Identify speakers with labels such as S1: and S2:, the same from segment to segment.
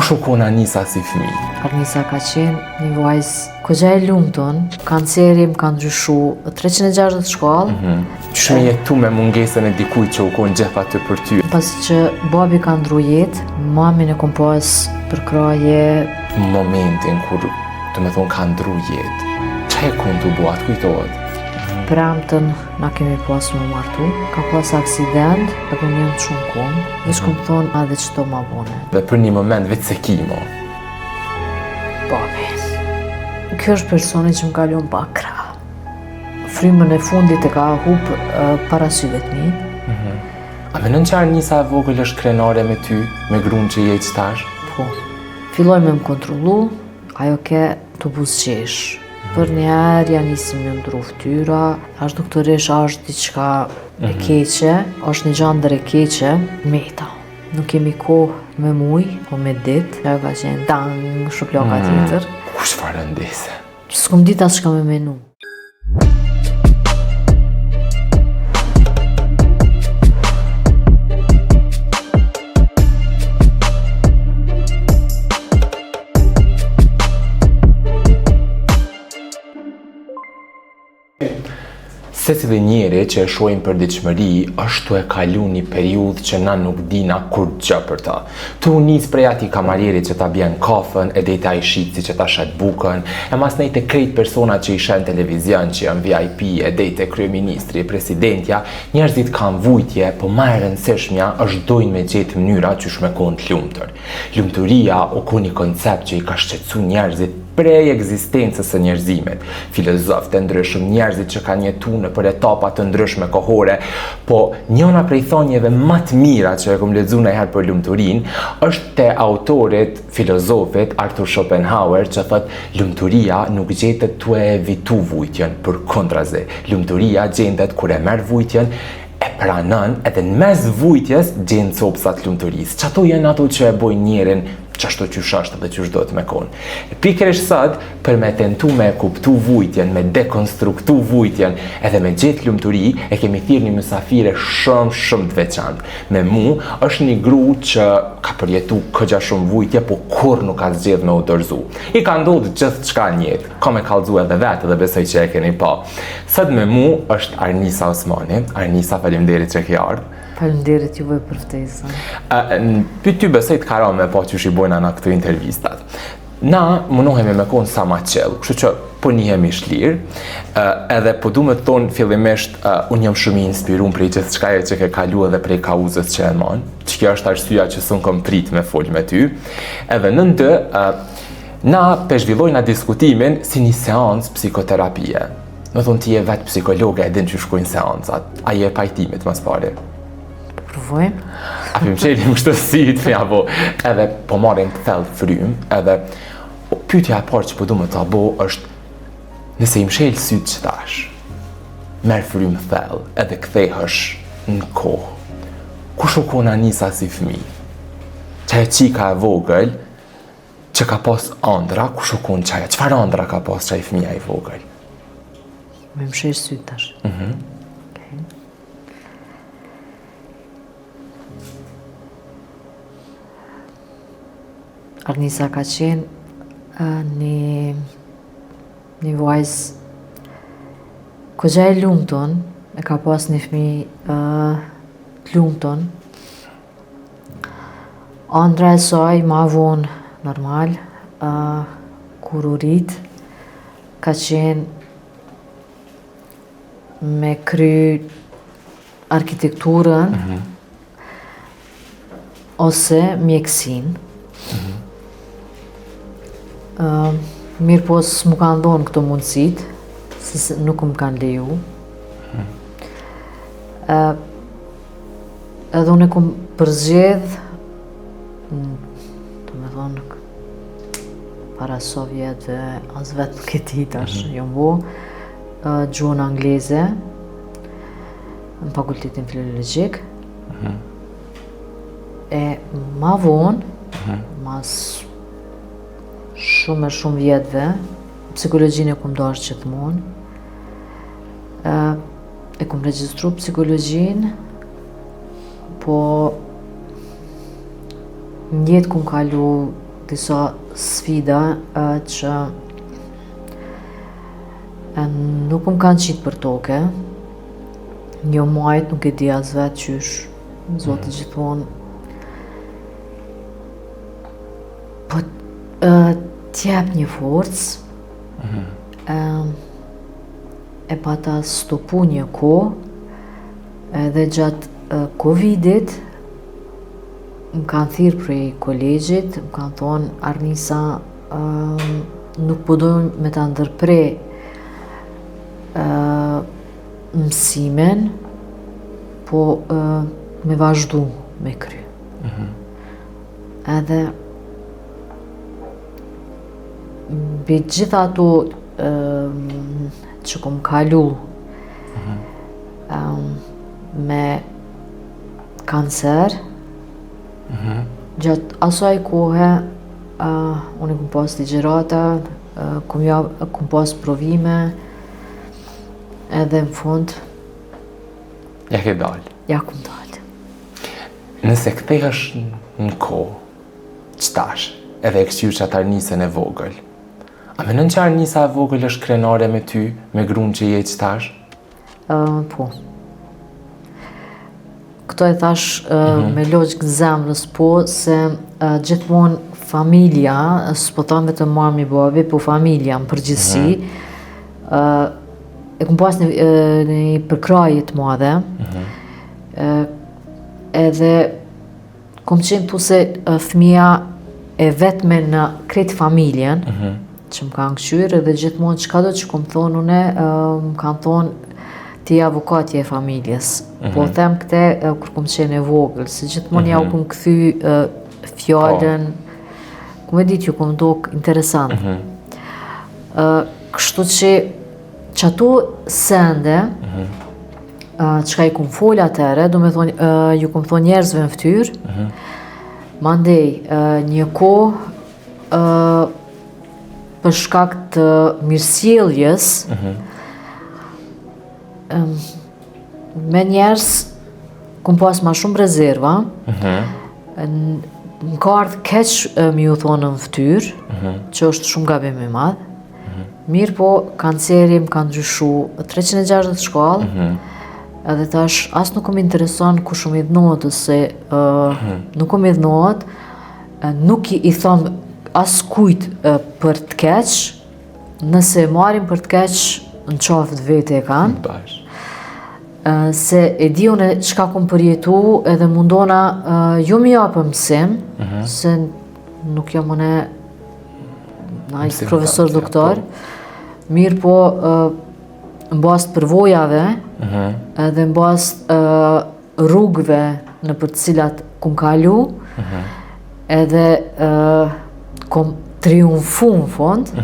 S1: Kush u kon Anisa si fëmijë?
S2: Anisa ka qenë një vajzë kogja e lumtun, kanceri më ka ndryshu 360 shkallë.
S1: Qysh me jetu me mungesën e dikujt që u kon gjithë aty për ty?
S2: Pasi që babi ka ndru jetë, mamin e kom pas për kraje.
S1: Momentin kur të me thonë ka ndru jetë, që e kon të buat, kujtohet?
S2: Premtën na kemi pas më martu, ka pas aksident, e kom njëm të shumë konë, veç kom thonë adhe që to ma bone.
S1: Dhe për një moment veç se kimo.
S2: Babi. Kjo është personi që më kalon bakra. Frymën e fundit e ka hup para syve të mi.
S1: A menon që Anisa e vogël është krenare me ty, me gruan që je qëtash?
S2: Po. Filloj me më kontrolu, ajo ke të buzqesh. Për njerë janë nisi me ndru ftyra, është doktoresh është diçka e keqe, është një gjandër e keqe, meta. Nuk kemi kohë me muj, po me dit, ajo ka qenë dang, shuploka tjetër.
S1: Kush farë ndese?
S2: S'kom dit as shka me menu.
S1: Se si dhe njeri që e shohim për diqëmëri, është të e kalu një periudhë që na nuk dina kur gjë për ta. Tu nis prej ati kamarierit që ta bjen kafën, e dejta i shitësi që ta shet bukën, e mas nejte krejt persona që i shen televizion, që janë VIP, e dejte kryeministri, presidentja, njerëzit kanë vujtje, po ma e rëndësishmja është dojnë me gjetë mënyra që shme konë të lumëtër. Lumëturia o ku një koncept që i ka shqetsu njerëzit prej ekzistencës së njerëzimit. Filozofë të ndryshëm, njerëzit që kanë jetu në për etapa të ndryshme kohore, po njëna prej thonjeve më të mira që e kom lexuar ndonjëherë për lumturinë është te autorit, filozofit Arthur Schopenhauer, që thotë lumturia nuk gjetet tu e evitu vujtjen, përkundrazi. Lumturia gjendet kur e merr vujtjen, e pranon, edhe në mes vujtjes gjen copsat lumturisë. Çato janë ato që e bojnë njerin qashtu qysh është dhe qysh do të me konë. Pikërisht sot, për me tentu me kuptu vujtjen, me dekonstruktu vujtjen, edhe me gjetë lumturi, e kemi thirrë një mysafire shumë të veçantë. Me mu, është një gru që ka përjetu këgja shumë vujtje, po kur nuk ka zgjedh me u dorëzu. I ka ndodhur gjithë çka në jetë, ka me kallëzu edhe vetë dhe besoj që e keni pa. Sot me mu është Arnisa Osmani. Arnisa, faleminderit që ke ardhur.
S2: Faleminderit juve për ftesën.
S1: Pyet ty besoj të karo me po që shi bojna në këtë intervistat. Na mundohemi me konë sa ma qellë, kështu që po njihemi shlirë, edhe po du me të thonë fillimisht unë jam shumë i inspiruar prej gjithë çkaje që ke kalu edhe prej kauzës që e mon, që kjo është arsyeja që s'un kom prit me fol me ty, edhe në ndë, na pezhvillojna diskutimin si një seancë psikoterapie. Në thonë ti je vetë psikologe, e din që shkojnë seancat, a je pajtimit mas pare?
S2: Provojmë.
S1: A për më qelim shtësit, apo edhe po marrin të thellë frym, edhe pyetja e parë që po du me ta bo është nëse i mshel syt që tash, merr frym thellë, edhe kthehesh në kohë. Kush u kon Anisa si fëmijë? Çaja çika e vogël që ka pas ëndra, kush u kon çaja? Çfarë ëndra ka pas çaj fëmia i vogël?
S2: Me mshel syt tash. Arnisa ka qenë një vajzë kogja e lumtun, e ka pas një fëmijë të lumtun. Ëndra e saj ma vonë normal, kur u rit, ka qenë me kry arkitekturën ose mjekësinë. Mirë po s'mu kanë dhonë këto mundësit, se nuk më kanë leju. Edhe unë e kom përzgjedh, të me thonë, para Sovjet dhe as vetë nuk e ti tash, jo mbo, gjuhën angleze, në fakultetin filologjik, e ma vonë, mas shumë vjetëve, psikologjinë e kom dashur gjithmonë. E kom regjistru psikologjinë, po në jetë kom kalu disa sfida që nuk më kanë qitë për toke. Një majt nuk e di as vetë qysh, Zoti gjithmonë. Po t'jep një forcë, e pata stopu një kohë, edhe gjatë Covidit, më kanë thirrë prej kolegjit, më kanë thonë Arnisa, nuk po dojmë me ta ndërprej mësimin, po me vazhdu me kry. Edhe mbi gjitha ato që kom kalu me kancer, gjatë asaj kohe unë kom pas ligjërata, kom pas provime, edhe në fund
S1: Ja ke dalë.
S2: ja kom dalë.
S1: Nëse kthehesh në kohë, qëtash, edhe e kështyr që atë Arnisën e vogël, a menon që Arnisa e vogël është krenare me ty, me gruan që je qëtash?
S2: Po. Këto e thash me logjikë zemrës, po, se gjithmonë familja, s'po tham vetëm mami babi, po familja në përgjithësi, e kom pas një përkrahje të madhe, edhe kom qenë tu se fëmija e vetme në kretë familjen, që më kanë këshyrë, edhe gjithmonë çka do që kom thonë une, më kanë thonë ti avokatje e familjes. Po them këte kur kom qenë e vogël, se gjithmonë ja u kom kthy fjallën, ku me ditë ju kom dok interesant. Kështu që ato sende, çka i kom fol atëre, do me thonë, ju kom thonë njerëzve në ftyrë, mandej një kohë për shkak të mirësjelljes, me njerëz kom pas ma shumë rezerva, më ka ardhë keq mi u thonë në ftyrë, që është shumë gabim i madh. Mirë po, kanceri më ka ndryshu 360 shkallë, edhe tash as nuk më intereson ku shumë i dhënohet, ose nuk më i dhënohet, nuk i thom as kujt për të keq, nëse marrim për të keq, në qafë të vete e kanë, se e di une çka kom përjetu, edhe mundona ju mi japë mësim, se nuk jam une profesor doktor, mirë po në bazë të përvojave, edhe në bazë rrugëve në për të cilat kom kalu, edhe kom triumfu në fond,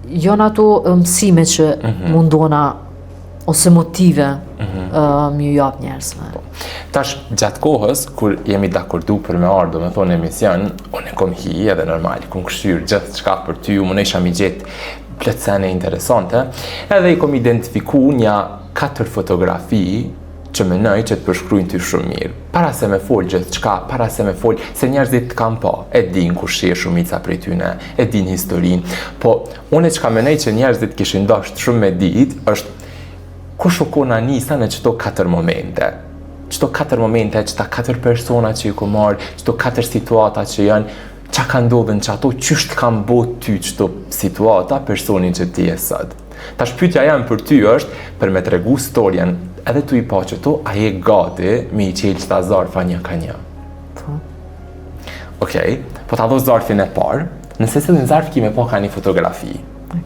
S2: janë ato mësime që mundona ose motive më ju jap njerëzve.
S1: Tash, gjatë kohës, kur jemi dakordu për me ardhë, me thonë emision, unë e kom hi edhe normal, kom këshyr gjithë qka për ty, unë isha mi gjetë plët sene interesante, edhe i kom identifiku një 4 fotografi që menoj që të përshkrujnë ty shumë mirë. Para se me fol gjithë qka, para se me fol, se njerëzit kam pa, e din ku shie shumica prej tyne, e din historin, po unë qka menoj që njerëzit kishin dosht shumë me dit, është ku shukon Arnisa në qëto 4 momente. Qëto 4 momente, qëta 4 persona që i ku marrë, qëto 4 situata që janë, qa ka ndodhën që ato, qysht kam bot ty qëto situata, personin që ti e sët. Ta shpytja janë për ty është, për me tregu storjen, edhe tu i pa që to, a je gati me i qelë qëta zarfa një ka një. Okej, po ta dho zarfin e parë, nëse se dhe në zarf kime po ka një fotografi.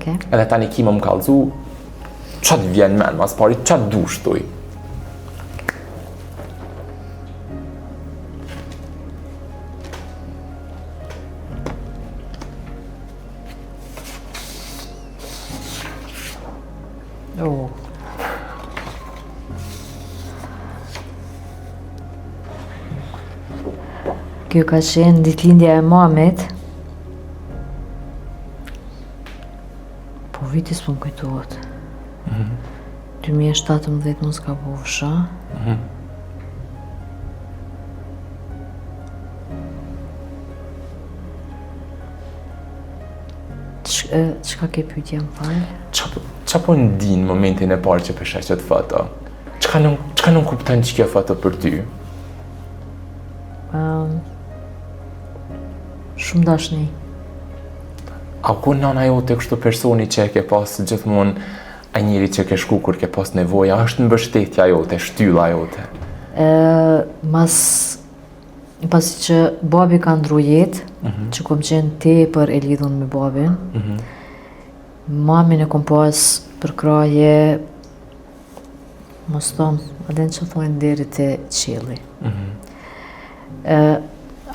S1: Edhe tani kime më kalzu, qatë vjen men, mas pari, qatë du shtuj.
S2: Kjo ka qenë ditëlindja e mamit, po viti s'po më kujtohet. 2017 mos ka bofsha. Çka ke pyetje më fal?
S1: Qa po ndin momentin e parë që përsheq qëtë foto? Çka nuk kupton që kjo foto për ty?
S2: Shumë dashni.
S1: A ku nana jote kështu personi që e ke pas gjithmonë, ai njeri që ke shku kur ke pas nevoja, është mbështetja jote, shtylla jote?
S2: Pasi që babi ka ndru jetë, që kom qenë tepër e lidhun me babin, mamin e kom pas për kraje, mos thom, adin që thojnë deri te qielli.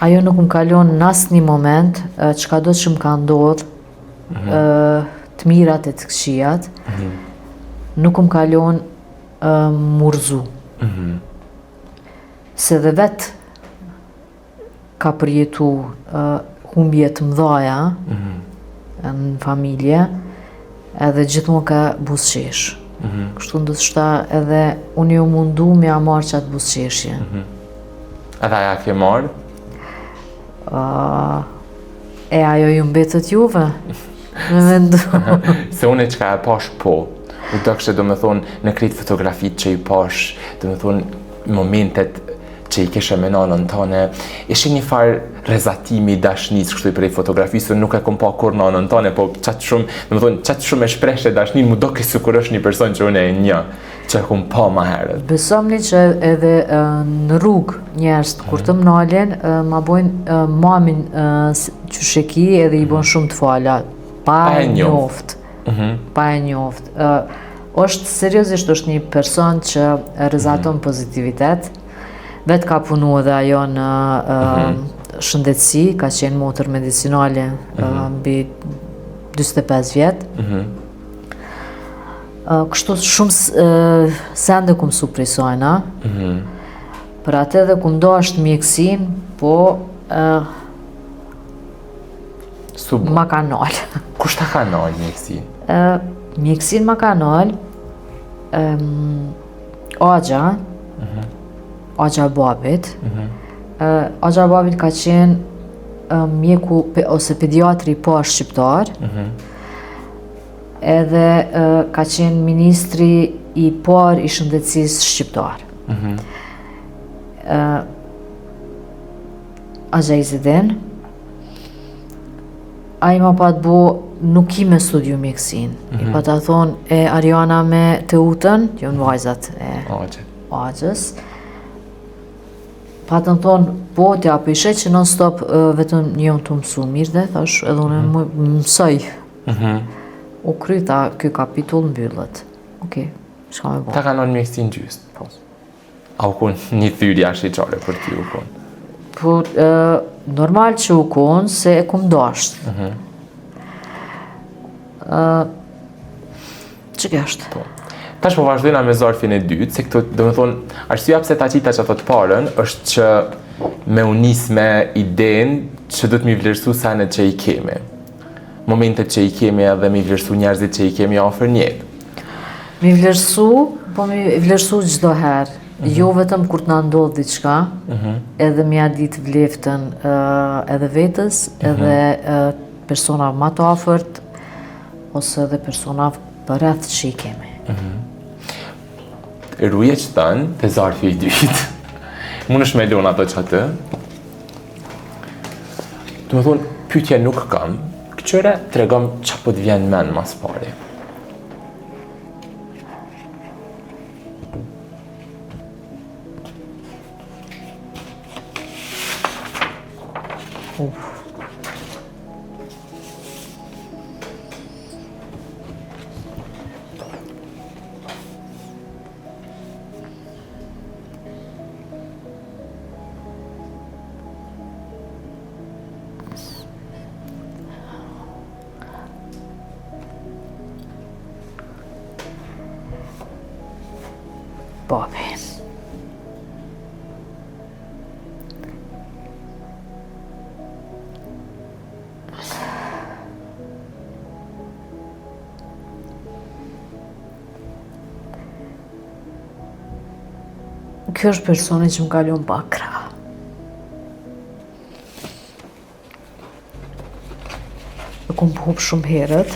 S2: Ajo nuk më kalon në asnjë moment, çka do që më ka ndodhur, të mirat e të këqijat, nuk më kalon murzu. Se dhe vetë ka përjetu humbje të mëdhaja në familje, edhe gjithmonë ka buzëqesh. Kështu ndoshta edhe unë ju mundu me a marrë qatë buzëqeshje.
S1: Edhe aja ke marrë?
S2: Ajo ju mbetët juve, me mendu.
S1: Se unë çka e pash po, u do kështë do me thonë në krejt fotografit që i pash, do me thonë momentet që i keshe me nanën tane, ishe një farë rezatimi dashnis kështu i prej fotografisë, nuk e kom pa kur nanën tane, po qatë shumë e shpreshe dashnin, mu do kësë kur është një person që unë e një, që e kom pa ma herët.
S2: Besomni që edhe në rrugë njerëz kur të mnalen, ma bojnë mamin që sheki edhe i bojnë shumë të fala, pa e njoft. Pa e njoft. Është seriozisht është një person që rezaton pozitivitet, vetë ka punu edhe ajo në shëndetësi, ka qenë motër medicinale mbi 25 vjetë. Kështu shumë sende ku mësu prej sajna, për atë edhe ku ndosht mjekësin, po ma ka nalë.
S1: Kushta ka nalë mjekësin?
S2: Mjekësin ma ka nalë, Agja babit. Agja babit ka qenë mjeku ose pediatri i parë shqiptar, edhe ka qenë ministri i parë i shëndetësisë shqiptar. Agja Izidin, ai ma pa të bo nuk i me studiu mjekësin. I pa të thonë Ariana me të utën, jo në vajzat e Agjës. Pa të në thonë, po t'ja për ishe që non stop vetëm njëm të mësu mirë dhe, thash edhe unë mësoj. U kryta kjo kapitull mbyllët. Okej, shka me bo.
S1: Ta ka nënë mjekësin gjysë? Po. A u konë një thyrja shqyqare për ti u konë?
S2: Po, normal që u konë se e kum dashtë. Që kjo është?
S1: Po. Tash po vazhdojna me zarfin e dytë, se këto, do me thonë, arsyeja pse ta qita që ato të parën, është që me unis me idenë që do të mi vlerësu sanet që i kemi. Momentet që i kemi edhe mi vlerësu njerëzit që i kemi afër njetë.
S2: Mi vlerësu, po mi vlerësu çdo herë. Jo vetëm kur të na ndodh diçka, edhe mi a ditë vleftën edhe vetës, edhe persona më të afërt, ose edhe persona përreth që i kemi.
S1: Ruje që tënë të zarfi i dytë. Mund është me lona ato që atë. Do me thonë, pyetje nuk kam, këqyre të regam që po të vjen men mas pari.
S2: Babi. Kjo është personi që më kalon bakra. e kom hub shumë herët.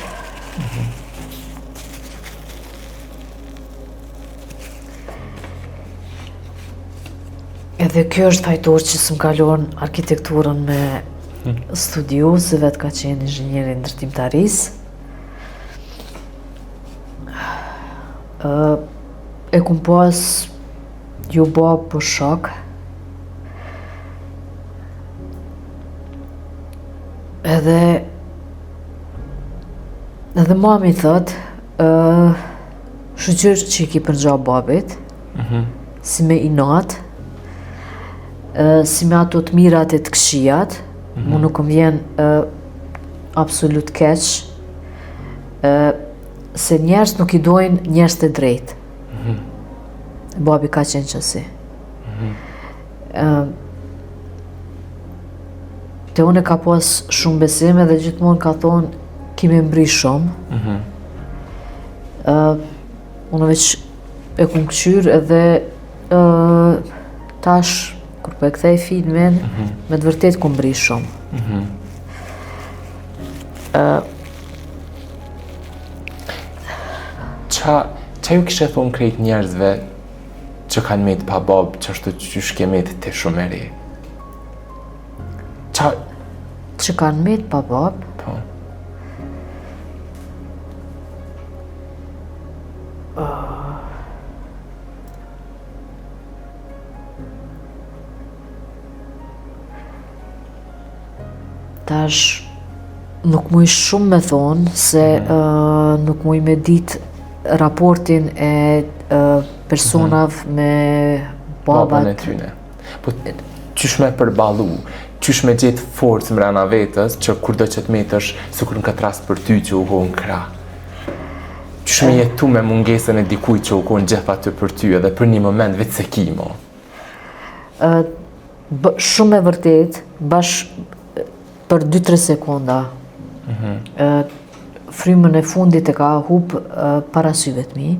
S2: Edhe kjo është fajtor që s'm kalon arkitekturën me studiu, se vetë ka qenë inxhinieri ndërtimtarisë. E kom pas ju ba për shok. Edhe mami thot, shoqyr që i ki përgja babit, si me inat, si me ato të mirat e të këqijat, mu nuk më vjen absolut keq, se njerës nuk i dojnë njerës të drejt. Babi ka qenë qësi. Te unë ka pas shumë besim edhe gjithmonë ka thonë kime mbri shumë. Unë veç e kum këqyr edhe tash kur po e kthej filmin me të vërtet kum mbri shumë.
S1: Qa ju kishe thonë krejt njerëzve që kanë met pa babë, që është që shke met të shumë e re?
S2: Që kanë met pa babë?
S1: Po.
S2: Tash nuk muj shumë me thonë se nuk muj me ditë raportin e personav me
S1: Babën e tyne. Po qysh me përballu, qysh me gjetë forcë mrena vetës që kur do që të metësh sikur në këtë rast për ty që u kohën krah. Qysh me jetu me mungesën e dikuj që u kohën gjitha të për ty edhe për një moment vetë se kimo.
S2: Shumë e vërtet, bash për 2-3 sekonda. Frymën e fundit e ka hub para syve të mi.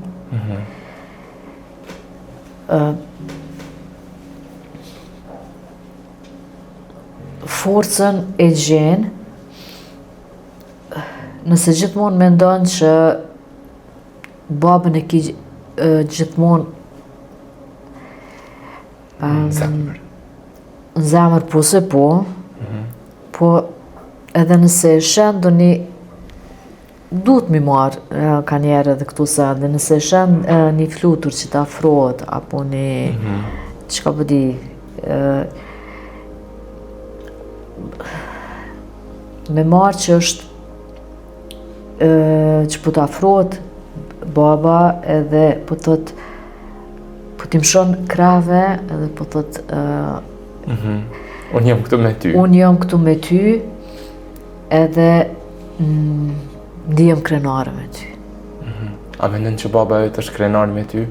S2: Forcën e gjen nëse gjithmonë mendon që babën e ki gjithmonë
S1: Zemër.
S2: në zemër po se po, po edhe nëse e shen do një duhet mi marë ka njerë edhe këtu sende, nëse e shen një flutur që ta afrohet, apo një që ka përdi me marë që është që po të afrohet baba edhe po thot po t'i mshon krave edhe po thot
S1: Unë jam këtu me ty.
S2: Unë jam këtu me ty edhe ndihem krenare me ty.
S1: A mendon që baba jot është krenar me ty?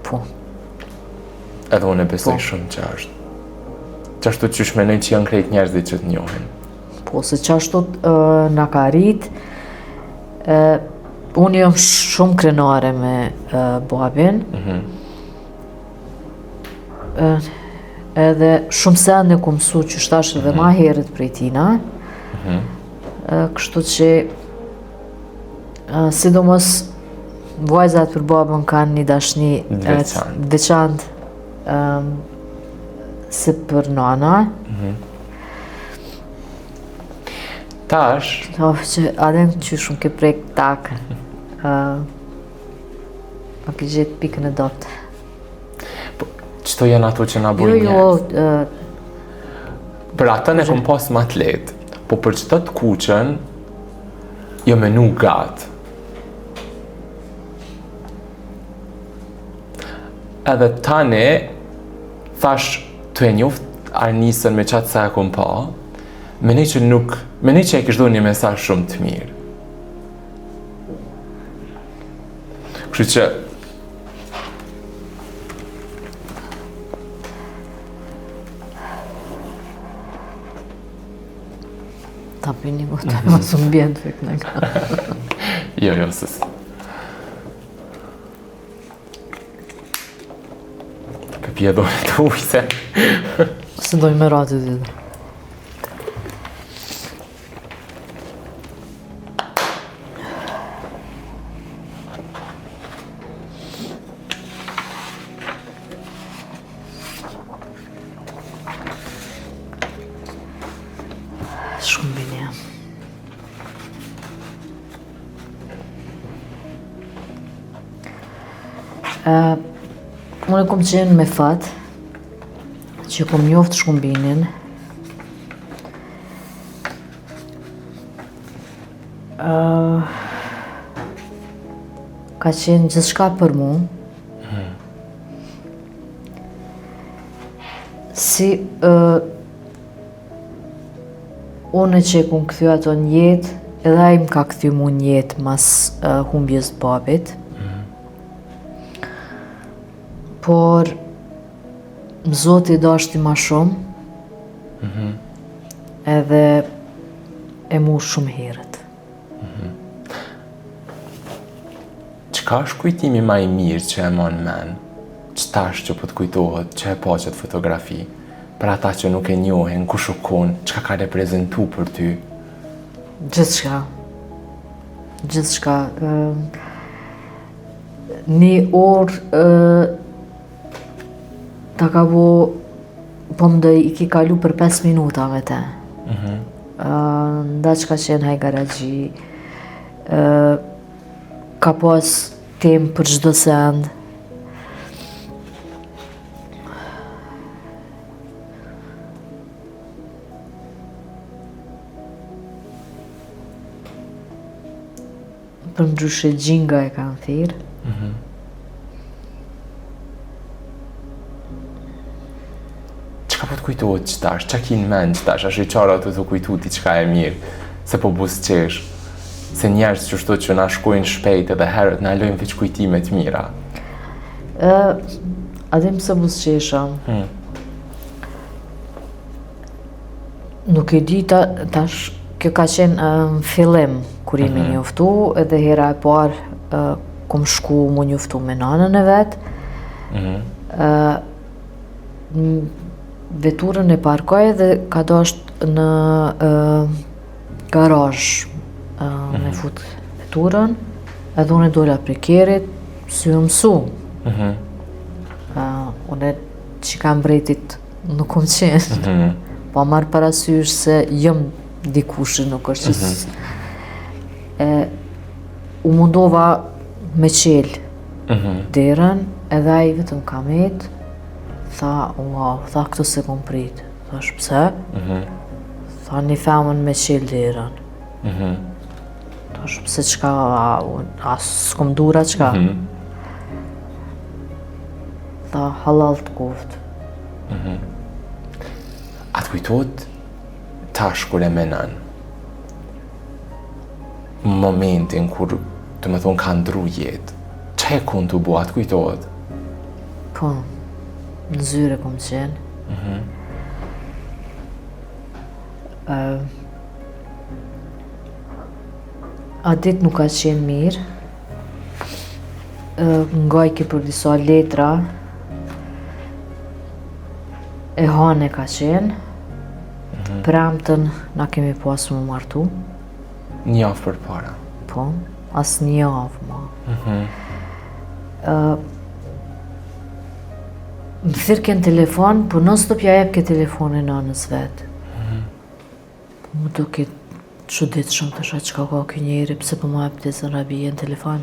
S2: Po.
S1: Edhe unë e besoj shumë që është. Qashtu qysh mendoj që janë krejt njerëzit që të njohin.
S2: Po, se qashtu na ka rrit, unë jam shumë krenare me babin, edhe shumë sen e ku mësu që shtash edhe ma herët prej tina, kështu që sidomos vajzat për babën kanë një dashni veçantë si për nana.
S1: Tash,
S2: Që adem që shumë ke prek takë, ma ke gjetë pikën e dotë.
S1: qëto janë ato që na bojnë njerëz? Për atën e kom pas më të lehtë, po për qëto të kuqen, jo menu gatë. Edhe tani, thash të e njoft Arnisën me qatë sa e kom pa, mendoj që e kishtë do një mesazh shumë të mirë. Kështu që
S2: Ta pini më të ma së mbjen të fik në ka.
S1: Jo, sësi. Për pjedore të ujse.
S2: Se dojmë me ratë të shkëmbinje. Unë kom qenë me fat që kom njoft shkumbinin. Ka qenë gjithçka për mu. Si unë që e kom kthy ato në jetë, edhe ai më ka kthy mu në jetë mas humbjes të babit. Por Zoti dashti ma shumë, edhe e mu shumë herët.
S1: Çka është kujtimi ma i mirë që e mon men, që tash që po të kujtohet, që e po qëtë fotografi, për ata që nuk e njohin, kush u konë, çka ka reprezentu për ty?
S2: Gjithçka. Një orë ta ka po më i ki kalu për 5 minuta me te. Nda që ka qenë hajgaraxhi, ka pas temë për çdo send. Për ndryshe gjinga e kanë thirë.
S1: Çka po të kujtohet qëtash, qa ki në mend qëtash, ashtë i qara të kujtu ti qka e mirë, se po busqesh, se njerës që shto që na shkojnë shpejt edhe herët na lojnë veç kujtimet mira.
S2: Adim se busqesha. Nuk e di tash, kjo ka qenë fillim kur jemi njoftu, edhe hera e parë kom shku mu njoftu me nanën e vetë. Veturën e parkoj dhe ka dasht në garazh me fut veturën, edhe unë e dola prej kerit, si u mësu. Unë që kam mbretit nuk kom qenë, pa marrë parasysh se jëm dikushi, nuk është që u mundova me qelë derën, edhe ai vetëm kamet, tha, wow, tha këtu se kom prit. Thash, pse? Tha, një femën me qelë derën. Thash, pse qka, s'kom dura qka? Tha, halal të koftë.
S1: A të kujtot tash kur e menan, momentin kur të me thonë ka ndru jetë, që e kun të bu, a të kujtot?
S2: Po, në zyre kom qenë. A dit nuk ka qenë mirë. Ngajke për disa letra, e hane ka qenë. Premtën na kemi pas më martu.
S1: Një javë për para.
S2: Po, as një javë ma. Më thirke në telefon, po non stop ja jep ke telefonin nanës vetë. Më duke çudit shumë të shë qka ka kjo njeri, pse po ma jep të zërabije në telefon.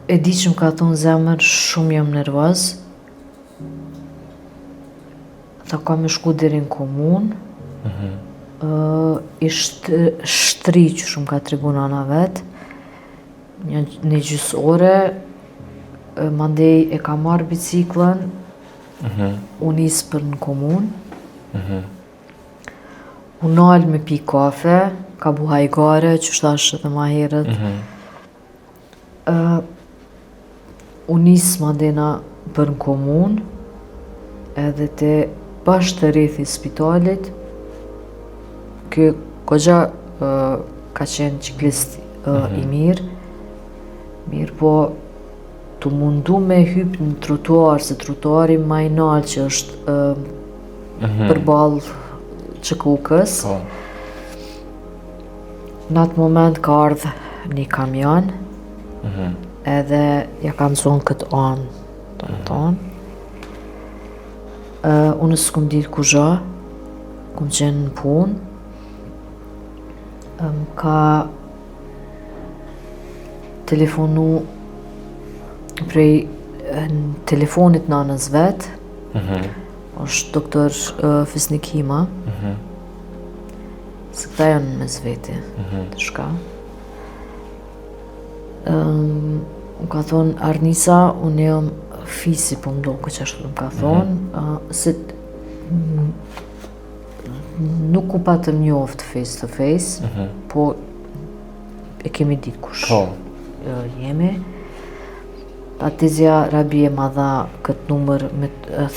S2: E di që më ka thonë zemër, shumë jam nervoz. Ta ka me shku deri në komunë. I shtri që shumë ka tregu nana vetë. Një gjysë ore, mandej e ka marrë biciklën, u nisë për në komunë. U nalë me pi kafe, ka bu hajgare, që shtash edhe ma herët. U nisë mandena për në komunë, edhe te bashkë të rrethi spitalit. Kjo kogja ka qenë ciklist i mirë, po të mundu me hyp në trotuar, se trotuari ma i nalë që është përballë QK-s. Në atë moment ka ardhë një kamion, edhe ja kanë zonë këtë anë, Unë s'kum ditë ku zha, kum qenë në punë, ka telefonu prej telefonit nanës vetë, është doktor Fisnikima, se këta janë me zveti, të shka. Më ka thonë, Arnisa, unë jam fisi po më do që ashtu më ka thonë, se nuk u patëm njoftë face to face, po e kemi ditë kush jemi. Atizja Rabi e ma dha këtë numër me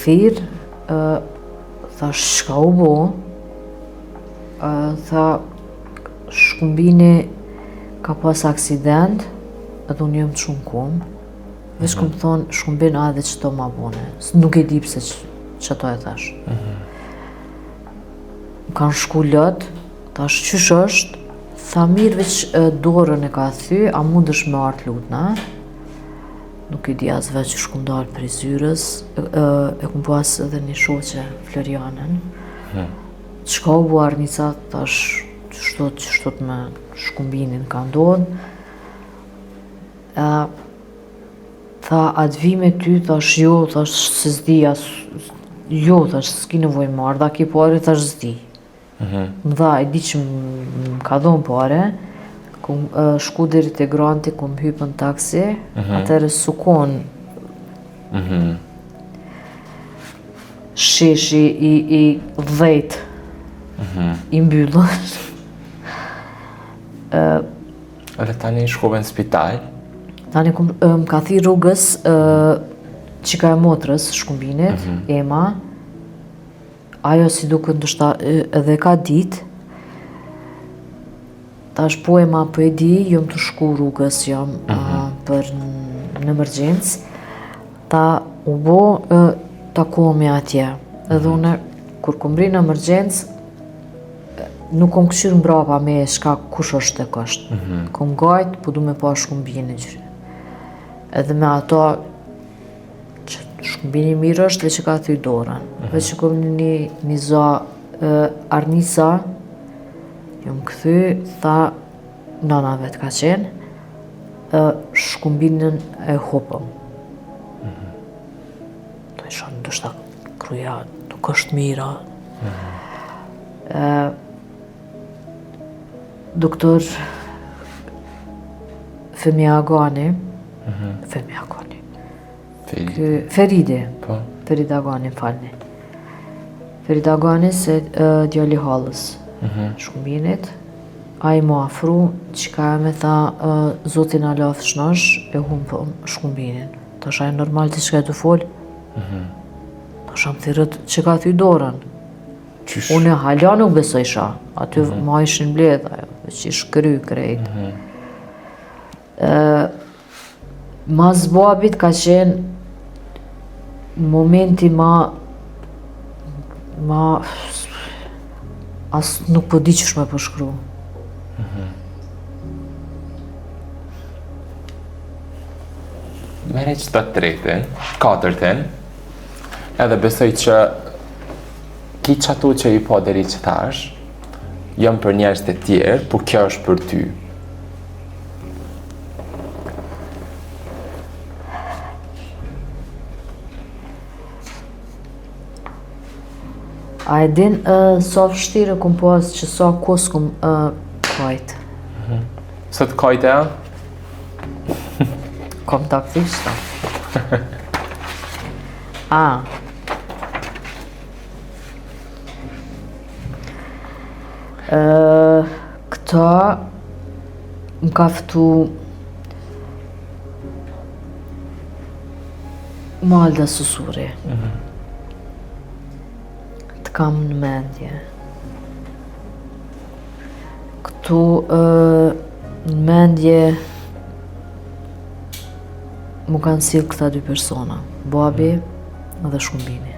S2: thirë, thash shka u bo, tha shkumbini ka pas aksident, edhe unë jam të shumë kumë, veç këmë thonë shkumbin a dhe qëto ma bone, nuk e di pse qëto e thash. Më kanë shku lët, thash qysh është, tha mirë veç dorën e ka thy, a mundesh me artë lutna? Nuk i di as veç që shkum dalë prej zyrës, e kum pas edhe një shoqe, Florianën. Qka u bu Arnica, tash qështot me shkumbinin ka ndodhë. Tha, atë vi me ty, tash jo, tash se zdi, jo, tash s'ki nevoj marrë, da ki pare, tash zdi. Më dha, e di që më ka dhonë pare, kum shku deri te Granti, kum hypë në taksi, atëre sukon sheshi i 10 i mbyllur.
S1: Edhe tani shkove në spital?
S2: Tani më ka thi rrugës qika e motrës shkumbinit, Ema, ajo si duket ndoshta edhe ka ditë, tash po Ema po e di, jom të shku rrugës, jam për në emergjencë, ta u bo takohemi atje. Edhe une, kur kom ri në emergjencë, nuk kom këshirë mbrapa me shka kush është tek është. Kom gajt, po du me pa shkumbini gjyri. Edhe me ato, që shkumbini mirë është dhe që ka thy dorën. Dhe që kom një za Arnisa, jom këthy, tha, nana vet ka qenë, shkumbinin e hopëm. Do isha ndoshta kruja, nuk është mira. Doktor Femi Agani, Feride Agani, falni. Feride Agani se djali halës shkumbinit, a i mu afru, qika e me tha, zotin a lafë shnash, e humpëm shkumbinin. Tash a e normal të qka e të folë, tash am thirët që ka thy dorën. Unë halja nuk besoj isha, aty ma ishin bledha, veç ish kry krejt. Mas babit ka qenë momenti ma as nuk po di qësh me përshkru.
S1: Mere që të tretin, katërtin, edhe besoj që ki qatu që i po deri që thash, jam për njerëz të tjerë, por kjo është për ty.
S2: A e din sa vështirë kum pas që sa kos kum kajt?
S1: Sa të kajt e?
S2: Kom taktikisht. Këta më ka fëtu Malda Susuri. Të kam në mendje. Këtu në mendje mu kanë sill këta dy persona, babi dhe shkumbini.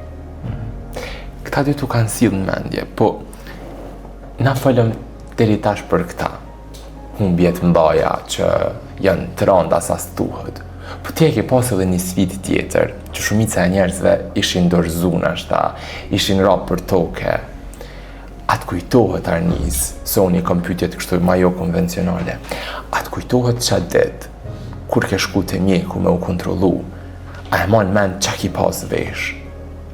S1: Këta dy tu kanë sill në mendje, po na folëm deri tash për këta humbjet mbaja që janë të rënda sa s'tuhet. Po ti e ke pas edhe një sfidë tjetër, që shumica e njerëzve ishin dorëzuar ashta, ishin rap për toke. Atë kujtohet Arnis, se unë i kam pyetjet kështu ma jo konvencionale. Atë kujtohet çat ditë, kur ke shku te mjeku me u kontrollu, a e man mend çka ki pas vesh?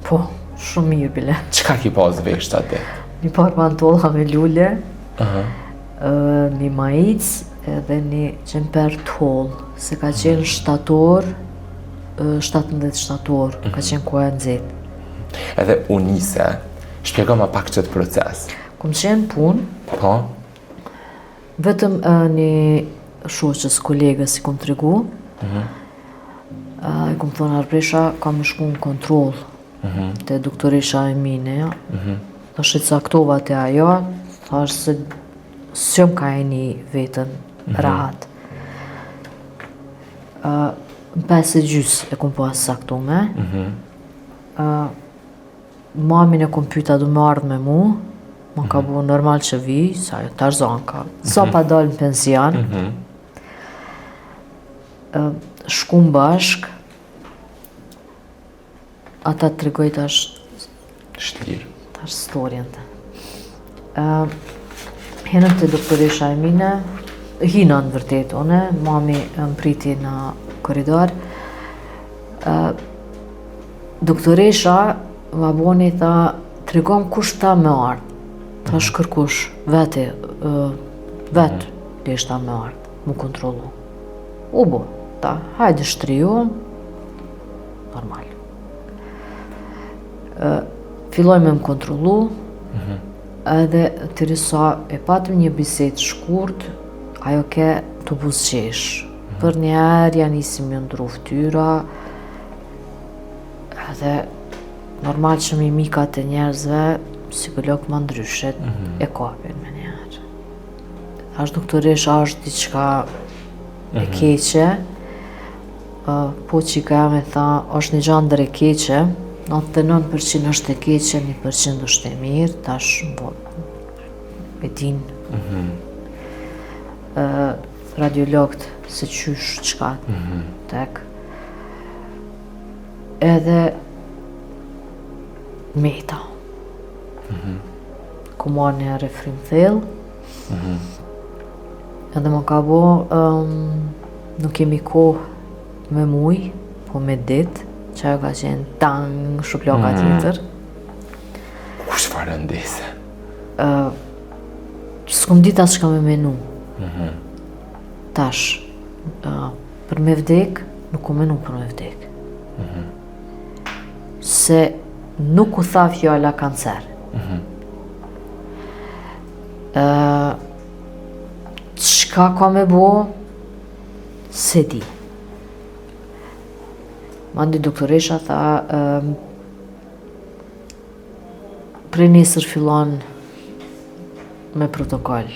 S2: Po, shumë mirë bile.
S1: Çka ki pas vesh çat ditë?
S2: Një par pantolla me lule, një maic edhe një gjemper t'holl, se ka qenë shtator, 17 shtator, ka qenë koha e nxehtë.
S1: Edhe unë nise, shpjego ma pak qëtë proces.
S2: Kom qenë punë,
S1: Po?
S2: vetëm një shoqës kolegës i kom tregu, i kom thonë Arbresha, kam shku në kontroll te doktoresha Emine, tash e caktova te ajo, thash se s'jom ka e një vetën rahat. Në 5:30 e kom pas saktume, mamin e kom pyta du me ardhë me mu, ma ka bu normal që vi, sa jo Tarzan ka, sa pa dalë në pension, shkum bashk, ata të tregoj tash
S1: Shtirë.
S2: tash storjen të. Henëm të doktoresha Emine, hina në vërtet one, mami më priti në koridor. Doktoresha ma boni tha, tregom kush ta me ardhë. Thash kërkush, vetë leshta me ardhë, mu kontrolu. U bo, ta, hajde shtriju, normal. Filloj me më kontrolu, edhe të risa e patëm një bisedë shkurt, ajo ke të buzqesh. Për një herë janë isim një ndru ftyra, edhe normal që mimikat e njerëzve, psikolog më ndryshet, e kapin me njerë. Ashtë doktoresha është diçka e keqe, po që ka me tha, është një gjandër e keqe, 99% është e keqe, 1% është e mirë, tash e din radiologët se qysh qka tek. Edhe meta. Ku marrë një refrim thellë, edhe më ka bo, nuk kemi kohë me muj, po me ditë, që ajo ka qenë tang, shuploka tjetër.
S1: Kush farë ndese?
S2: S'kom dit as shka me menu. Tash, për me vdek, nuk ku menu për me vdek. Se nuk u tha fjalla kancer. Qka ka me bo, se di. Mandi doktoresha tha, prej nesër fillon me protokoll.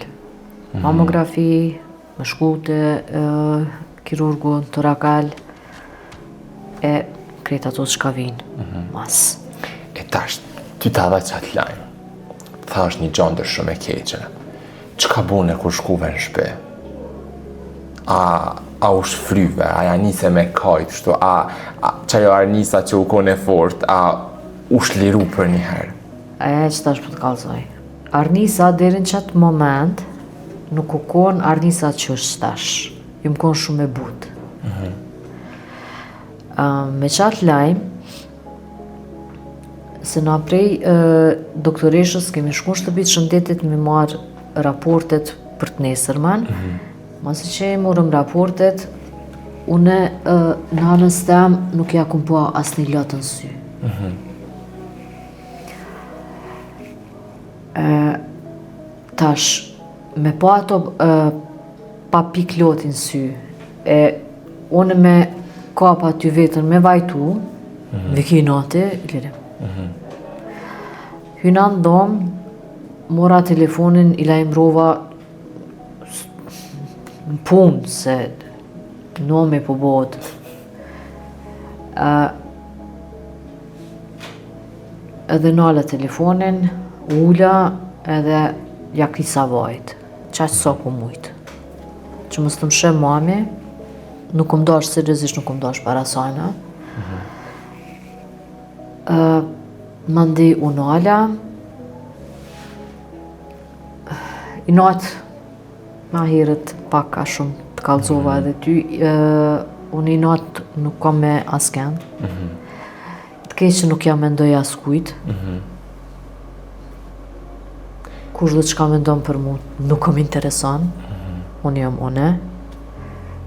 S2: Mamografi, me shkute, kirurgu në torakal, e krejt ato që ka vinë, mas.
S1: E tash, ty ta dha qatë lajmë. Tha është një gjandër shumë e keqe. Qka bune kur shkuve në shpe? A u shfryve, a ja nise me kajt, shtu, qajo Arnisa që u kone fort, a u shliru për një herë?
S2: Aja që tash për të kalzoj. Arnisa deri në qatë moment, nuk u konë Arnisa që është tash. Ju më konë shumë e butë. Me qatë lajmë, se na prej doktoreshës kemi shku në shtëpit shëndetit me marë raportet për të nesërman, masi që e morëm raportet, une në anës tem nuk ja kum po as një lotë në sy. Tash, me po ato pa pik lotin në sy, e une me kapa aty vetën me vajtu, viki nati, lirim. Hyna në domë, mora telefonin, i lajmërova në punë, se nomi po botë. Edhe nala telefonin, ula, edhe ja krisa vajtë. Qaqë sa ku mujtë. Që mos të më shem mami, nuk më dash, seriozisht nuk më dash para sajna. Mandi unala, i natë, ma herët pak a shumë të kallzova edhe ty, unë i natë nuk kam me asken, të keqë nuk jam mendoj as kujt, kush do çka mendon për mu nuk më intereson, unë jam une,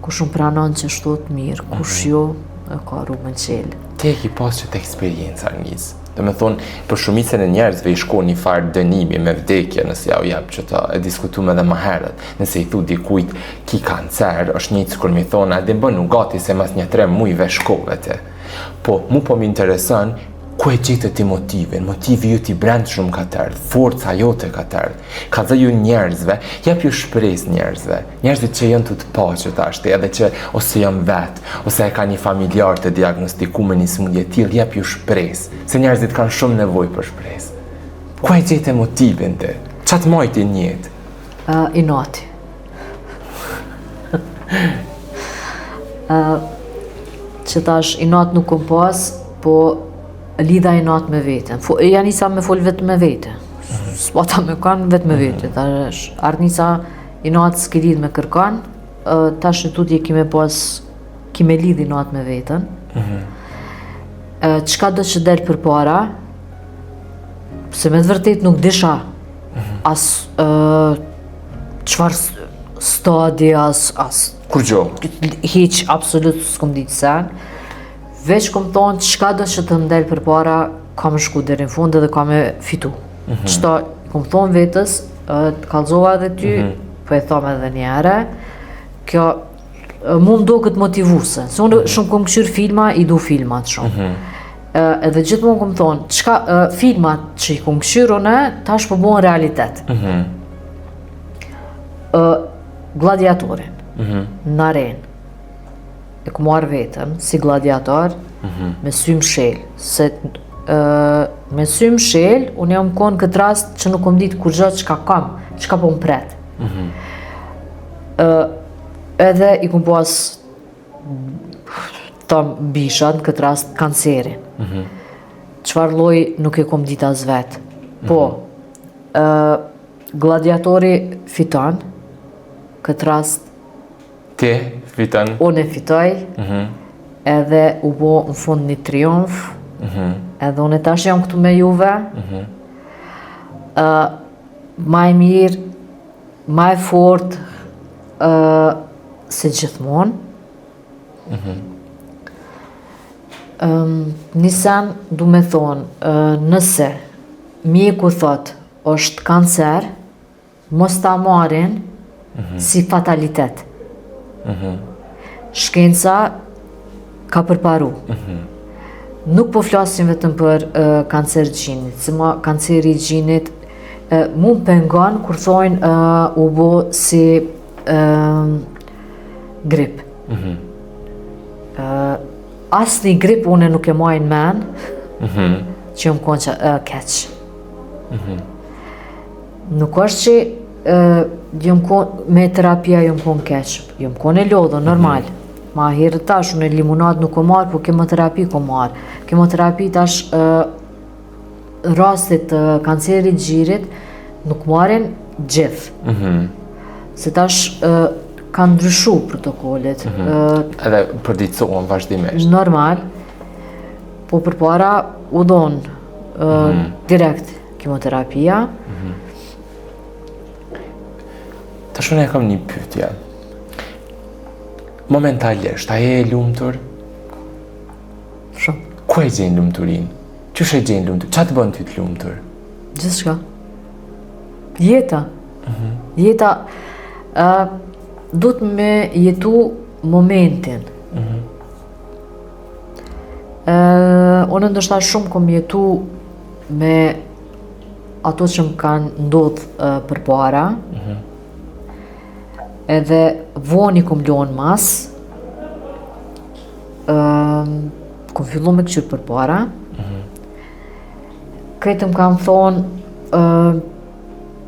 S2: kush më pranon që shtot mirë, kush jo, e ka rrugën qelë.
S1: Ti e ki pas që të eksperiencë Arnis. Dhe me thonë, për shumicën e njerëzve i shko një farë dënimi me vdekje nëse ja u jep që ta e diskutume edhe më herët. Nëse i thu dikujt ki kancer, është një kur mi thonë, edhe bënu gati se mas një 3 mujve shkove te. Po, mu po më interesën, ku e gjetë ti motivin? Motivi ju t'i brend shumë ka tërë, forca jote ka tërë. Ka dhe ju njerëzve, jep ju shpres njerëzve. Njerëzit që jënë të paqet ashtë, edhe që ose jënë vetë, ose e ka një familjar të diagnostiku me një smundje t'il, jep ju shpres. Se njerëzit kanë shumë nevoj për shpres. Ku e gjetë motivin ti? Qa të majti njëtë?
S2: I nati. Që tash i natë nuk kom pas, po lidha i natë me veten. Ja nisa me fol vetë me vete. S'pata me kanë vetë me vete. Tash Arnisa i natë s'ki lidh me kërkan, tash në tutje kime pas, kime lidh i natë me veten. Qka do që del për para, se me të vërtet nuk disha as qfar stadi, as
S1: Kur gjo?
S2: Hiq, absolut s'kom ditë sen. Veç kom thonë qka do që të ndel për para, kam shku deri në fund edhe kam e fitu. Qëta kom thonë vetës, të kallzova edhe ty, po e thome edhe njëre, kjo mu më do këtë motivuse. Se unë shumë kom këshyr filma, i du filmat shumë. Edhe gjithmonë kom thonë, qka filmat që i kom këshyr une, tash po bojnë realitet. Gladiatorin, në arenë, e ku marrë vetëm, si gladiator, me sy mshel. Se me sy mshel, unë jam konë këtë rast që nuk kom ditë kur gjatë qka kam, qka po më pret. Edhe i kom pas tam bishat, në këtë rast kancerin. Qfar loj nuk e kom ditë as vetë. Po, gladiatori fiton, këtë rast
S1: Ti fiton?
S2: Unë e fitoj, edhe u bo në fund një triumf, edhe unë e tash jam këtu me juve, ma e mirë, ma e fort, se gjithmonë. Nisan du me thonë, nëse mjeku thot është kancer, mos ta marrin si fatalitet. Shkenca ka përparu. Nuk po flasim vetëm për kancer gjinit, se ma kanceri gjinit mu më pengon kur thojnë u bo si grip. Asni grip une nuk e majnë men, që jom konë që keq. Nuk është që me terapia jom konë keq, jom konë e lodhë, normal. Ma herë tash, unë e limonat nuk o marë, po kemoterapi ko marë. Kemoterapi tash rastit kancerit gjirit nuk marrin gjithë. Se tash kanë ndryshu protokollet.
S1: Edhe përditësohen vazhdimisht.
S2: Normal, po përpara u donë direkt kemoterapia.
S1: Tash unë e kam një pyetje. Momentalisht, a je e lumtur?
S2: Shumë.
S1: Ku e gjenë lumturin? Qysh e gjenë lumtur? Qa të bën ty të lumtur?
S2: Gjithçka. Jeta. Jeta duhet me jetu momentin. Unë ndoshta shumë kom jetu me ato që më kanë ndodhë përpara. Edhe voni kom lonë mas, kom fillu me këqyrë për para, kretë më kam thonë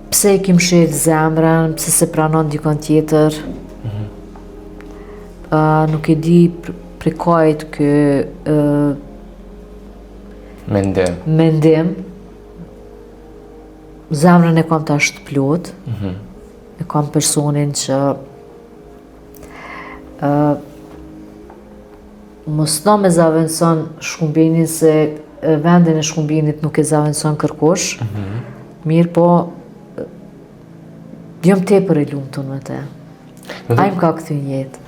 S2: pse i kim shetë zemrën, pse se pranon dikon tjetër, nuk e di prej kajt ky mendim. Zemrën e kam tash të plot. E kam personin që mos na me zaventson shkumbinin se vendin e shkumbinit nuk e zaventson kërkush. Mirë po jam tepër e lumtur me te. Ai më ka kthy në jetë.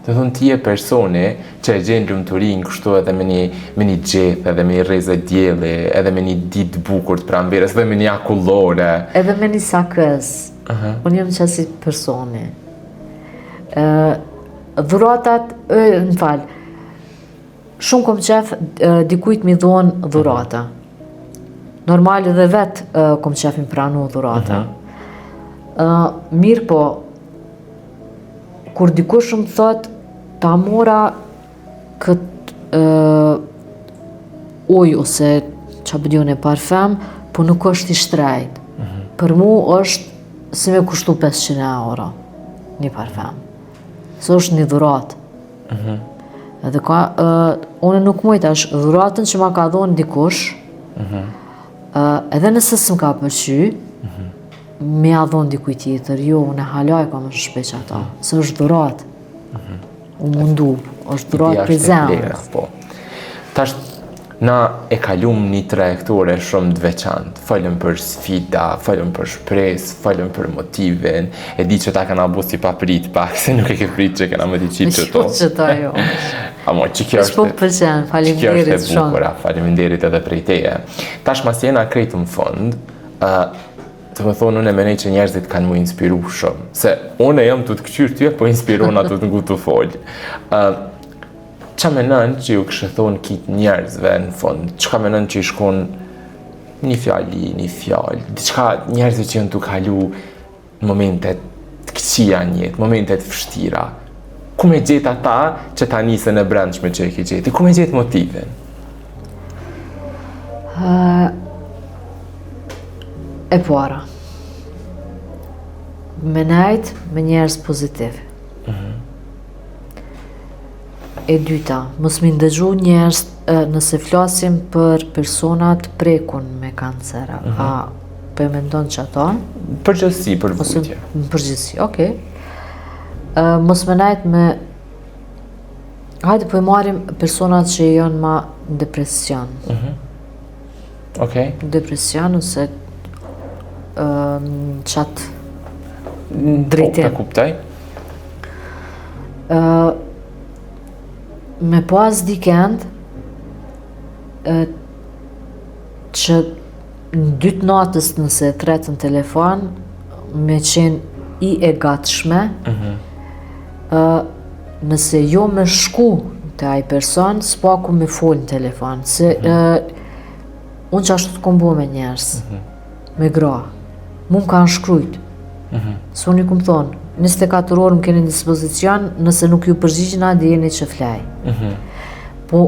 S1: Do thonë ti je personi që e gjen lumturinë kështu edhe me një gjeth, edhe me një rrezë dielli, edhe me një ditë bukur të pranverës, edhe me një akullore.
S2: Edhe me një sakës. Unë jam qasi personi. Dhuratat, në falë, shumë kom qef dikujt mi dhonë dhurata. Normal edhe vetë kom qefin pranu dhurata. Mirë po, kur dikush më thot, ta mora këtë ujë ose që bëdion e parfem, po nuk është i shtrejt. Për mu është si me kushtu 500 euro një parfem. Se është një dhurat. Edhe ka, unë nuk mujtash dhuratën që ma ka dhonë dikush, edhe nëse s'm ka pëlqy, me a dhonë dikuj tjetër, jo, unë e halaj ka më shpeq ata, se është dhurat. U mundu, është dhurat për zemrës.
S1: Tash, na e kalum një trajektore shumë të veçantë. Falem për sfida, falem për shpresë, falem për motivin. E di që ta kana bu si pa prit pak, se nuk e ke prit që kena më t'i qitë që to.
S2: Që ta jo.
S1: Amo, që kjo është e bukura, faleminderit edhe prej teje. Tash mas jena krejtë në fund, të më thonë, unë e menej që njerëzit kanë mu inspiru shumë. Se unë e jam të këqyrë tyje, po inspirona të ngu të folj. Qa menon që ju kështë thonë kitë njerëzve në fund? Qka menon që i shkon një fjali, diçka njerëzve që janë të kalu momentet të këqia njët, momentet fështira? Ku me gjetë ata që ta nisën e brendshme që e ki gjeti? Ku me gjetë motivin?
S2: E para. Me najt me njerëz pozitiv. E dyta, mos mi ndëgju njerëz nëse flasim për personat prekun me kancera. A po e mendon që ato?
S1: Përgjithësi, për vujtje.
S2: Përgjithësi, okej. Mos me najt me... Hajde po i marim personat që janë ma në depresion.
S1: Okej.
S2: Depresion ose qatë drejtim.
S1: Po, e kuptaj.
S2: Me pas dikend që në dytë natës nëse e tretë në telefon me qenë i e gatshme, nëse jo me shku të aj person, s'paku me fol në telefon, se unë që ashtu të kombo me njerës, me gra, mu më kanë shkrujt, se unë i këmë thonë, 24 orë më keni në dispozicion, nëse nuk ju përgjigjën a di jeni që flej. Po,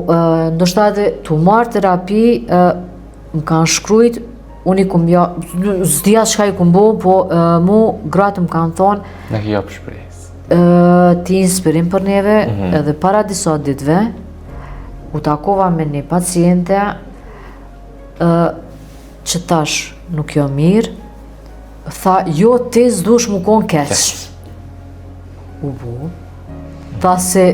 S2: ndoshta edhe të marrë terapi, më kanë shkrujt, unë i këmë zdia qka i këmë bo, po mu gratë më kanë thonë,
S1: në ki japë shpresë.
S2: Ti inspirim për neve, edhe para disa ditve, u takova me një paciente, që tash nuk jo mirë, tha, jo, ti s'dush mu konë keq. U bu. Tha se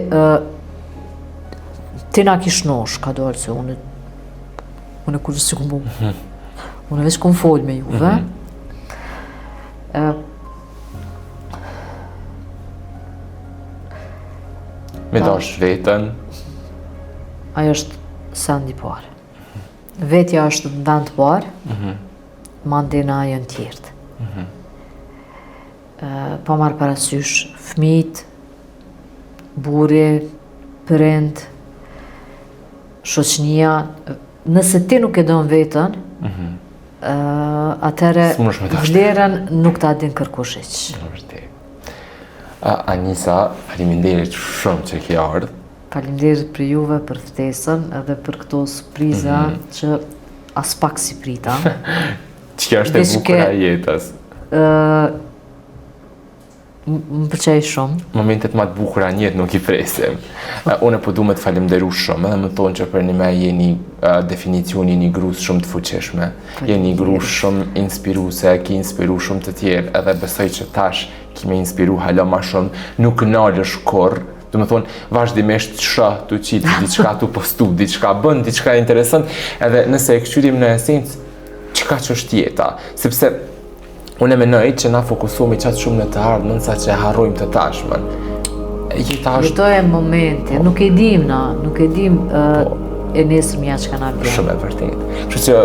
S2: ti na kish nosh, ka dollë se unë kur si këmë bu. Unë veç këmë folë me juve.
S1: Me dash vetën?
S2: Ajo është sendi parë. Vetja është në vend parë, mandina ajo në tjertë. Pa marrë parasysh fëmijët, buri, prind, shoqënia. Nëse ti nuk e don vetën, atëre vlerën nuk ta din kërkush hiç.
S1: Anisa, faleminderit shumë që ke ardhur.
S2: Faleminderit për juve, për ftesën, edhe për këto surpriza që as pak si prita.
S1: Që është e bukura e jetës.
S2: Më pëlqej shumë.
S1: Momentet më të bukura në jetë nuk i presim. Unë po du me të falemnderu shumë, edhe më thonë që për një me jeni definicioni një grus shumë të fuqishme. Jeni grus shumë inspiruese, ki inspiru shumë të tjerë, edhe besoj që tash ki me inspiru hala ma shumë, nuk nalësh kurrë. Do më thonë, vazhdimisht shah të qitë, diçka të postu, diçka bën, diçka interesant, edhe nëse e këshyrim në esencë, çka që është jeta, sepse unë e menoj që na fokusohemi qatë shumë në të ardhmen sa që harrojmë të tashmen. Jeta është...
S2: Jetojë momenti, nuk e dim na, nuk e dim e nesërmja që ka na bërë.
S1: Shumë e vërtet. Kështu që,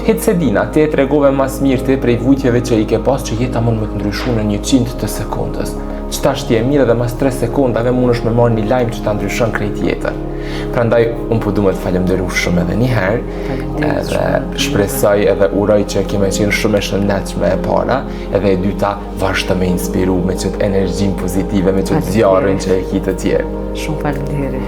S1: hitë se dina, te e tregove mas mirë te prej vujtjeve që i ke pas që jeta mund më të ndryshu në 100 të sekundës. Që ta është mirë dhe mas 3 sekundave mund është me marrë një lajmë që ta ndryshon krejt jetën. Prandaj, unë po du me të falemnderu shumë edhe njëherë, edhe shpresoj edhe uroj që kime qenë shumë e shëndetshme e para, edhe e dyta vazhdo me inspiru me qëtë energjin pozitive, me qëtë zjarrin që e ki të tjerë.
S2: Shumë faleminderit.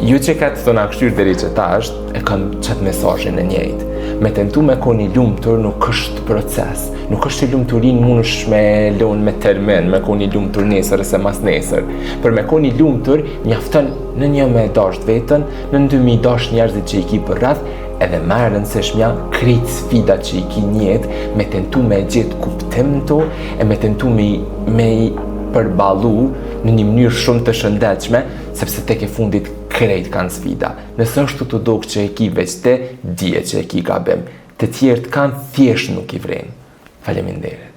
S1: Ju që ka të thona kështyrë deri që ta është, e kam qatë mesazhin e njëjtë. Me tentu me koni lumtur nuk është proces. Nuk është që lumturin mund është me lonë me termen, me koni lumtur nesër ose mas nesër. Për me koni lumtur, mjafton në një me dasht vetën, në 2000 dasht njerëzit që i ki për rreth, edhe më e rëndësishmja krejt sfida që i ki njëtë, me tentu me gjithë kuptim to, e me tentu me përballu në një mënyrë shumë të shëndetshme, sepse tek e fundit krejt kanë sfida. Nëse është të dogë që e ki veç te, dije që e ki gabim. Të tjertë kanë thjesht nuk i vrenë. Faleminderit.